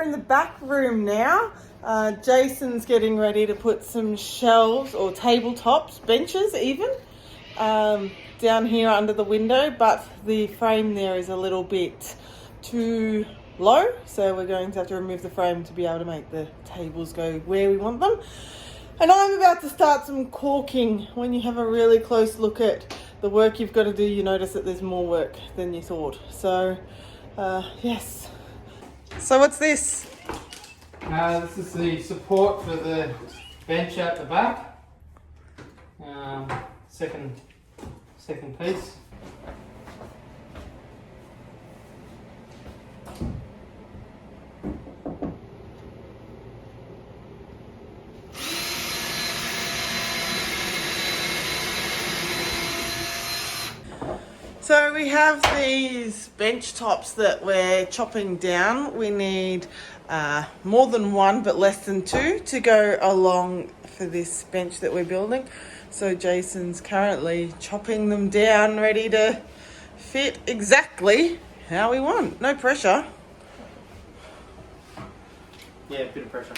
in the back room now. Jason's getting ready to put some shelves or tabletops, benches even, down here under the window, but the frame there is a little bit too low, so we're going to have to remove the frame to be able to make the tables go where we want them. And I'm about to start some caulking. When you have a really close look at the work you've got to do, you notice that there's more work than you thought. So yes. So what's this? This is the support for the bench at the back. Second piece. So we have these bench tops that we're chopping down. We need more than one but less than two to go along for this bench that we're building. So Jason's currently chopping them down, ready to fit exactly how we want. No pressure. Yeah, a bit of pressure.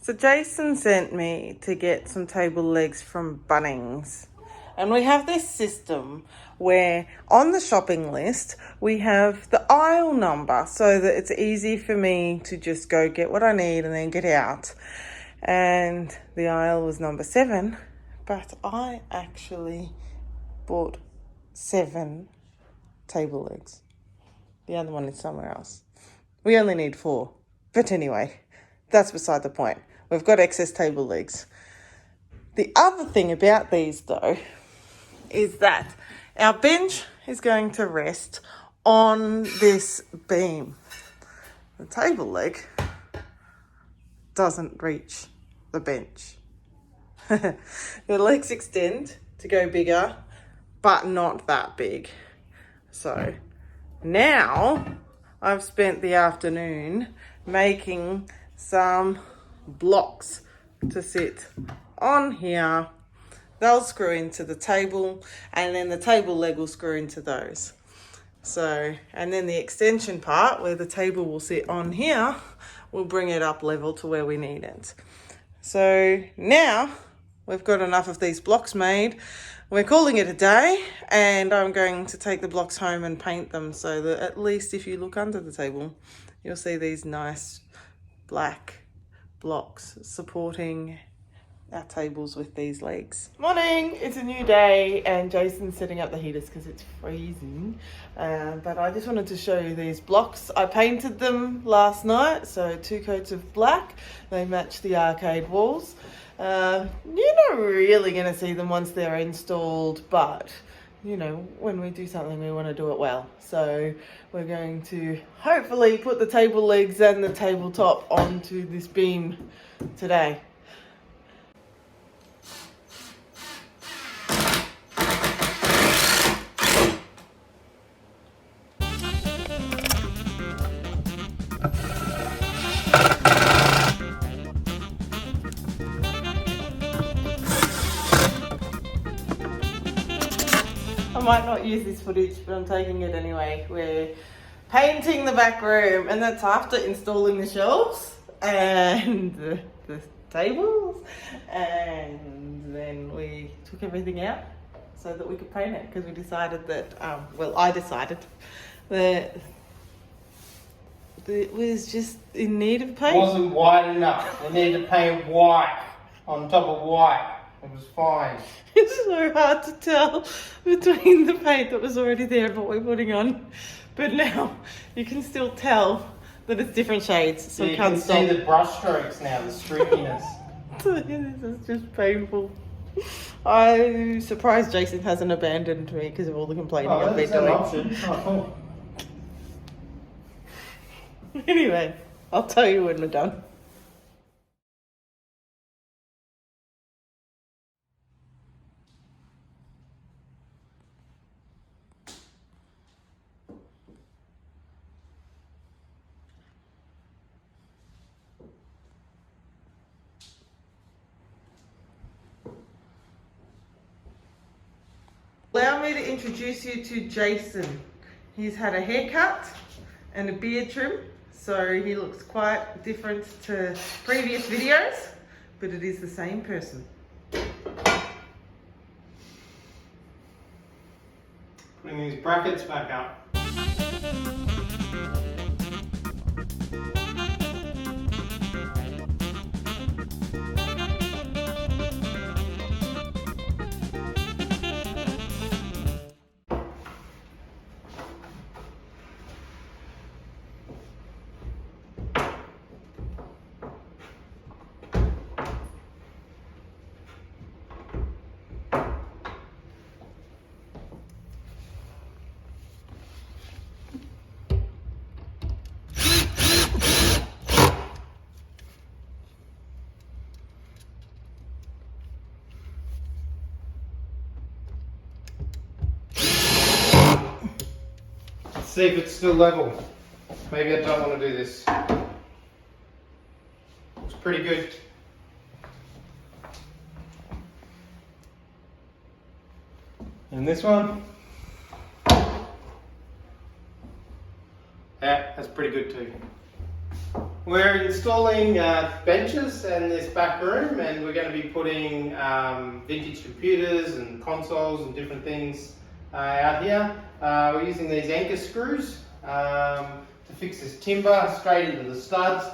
So Jason sent me to get some table legs from Bunnings. And we have this system where on the shopping list, we have the aisle number so that it's easy for me to just go get what I need and then get out. And the aisle was number 7, but I actually bought 7 table legs. The other one is somewhere else. We only need 4. But anyway, that's beside the point. We've got excess table legs. The other thing about these though is that our bench is going to rest on this beam. The table leg doesn't reach the bench. The legs extend to go bigger, but not that big. So now I've spent the afternoon making some blocks to sit on here. They'll screw into the table and then the table leg will screw into those. So, and then the extension part where the table will sit on here will bring it up level to where we need it. So now we've got enough of these blocks made. We're calling it a day, and I'm going to take the blocks home and paint them so that at least if you look under the table, you'll see these nice black blocks supporting our tables with these legs. Morning, it's a new day and Jason's setting up the heaters because it's freezing. But I just wanted to show you these blocks. I painted them last night, so 2 coats of black. They match the arcade walls. You're not really going to see them once they're installed, but you know, when we do something, we want to do it well. So we're going to hopefully put the table legs and the tabletop onto this beam today. I might not use this footage, but I'm taking it anyway. We're painting the back room, and that's after installing the shelves and the tables, and then we took everything out so that we could paint it because we decided that, I decided that it was just in need of paint. It wasn't white enough. They needed to paint white on top of white. It was fine. It's so hard to tell between the paint that was already there and what we're putting on. But now you can still tell that it's different shades. So you can see the brush strokes now, the streakiness. This is just painful. I'm surprised Jason hasn't abandoned me because of all the complaining I've been that's an doing. option. Oh, Anyway, I'll tell you when we're done. Allow me to introduce you to Jason. He's had a haircut and a beard trim, so he looks quite different to previous videos, but it is the same person. putting these brackets back up. See if it's still level. Maybe I don't want to do this. Looks pretty good. And this one? Yeah, that's pretty good too. We're installing benches in this back room, and we're going to be putting vintage computers and consoles and different things out here. We're using these anchor screws to fix this timber straight into the studs.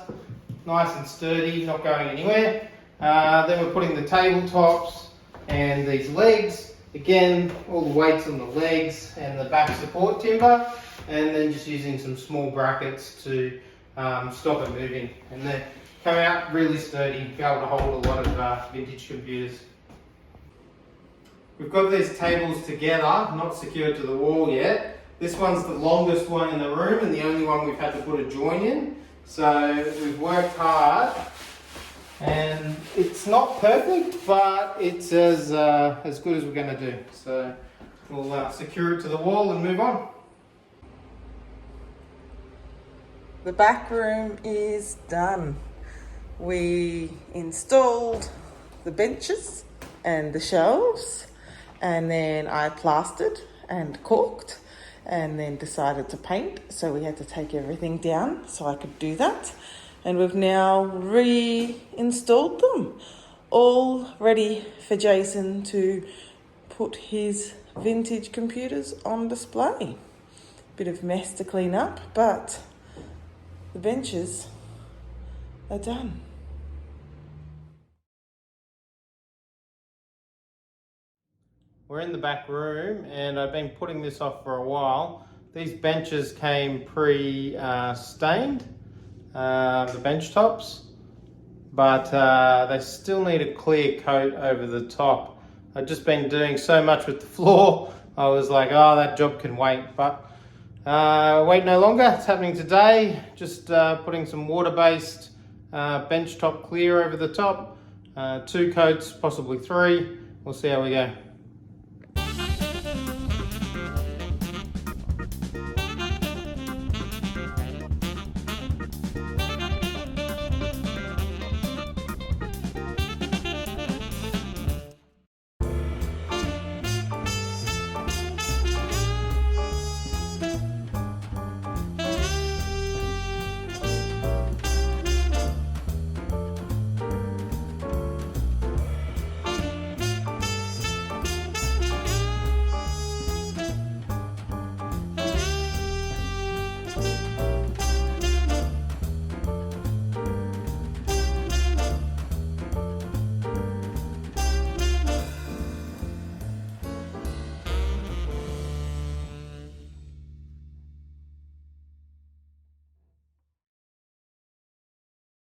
Nice and sturdy, not going anywhere. Then we're putting the tabletops and these legs. Again, all the weights on the legs and the back support timber. And then just using some small brackets to stop it moving. And they come out really sturdy, be able to hold a lot of vintage computers. We've got these tables together, not secured to the wall yet. This one's the longest one in the room and the only one we've had to put a join in. So we've worked hard, and it's not perfect, but it's as good as we're going to do. So we'll secure it to the wall and move on. The back room is done. We installed the benches and the shelves, and then I plastered and caulked and then decided to paint, so we had to take everything down so I could do that. And we've now reinstalled them, all ready for Jason to put his vintage computers on display. Bit of mess to clean up, but the benches are done. We're in the back room, and I've been putting this off for a while. These benches came pre-stained, the bench tops, but they still need a clear coat over the top. I've just been doing so much with the floor, I was like, oh, that job can wait, but wait no longer. It's happening today. Just putting some water-based bench top clear over the top, 2 coats, possibly 3. We'll see how we go.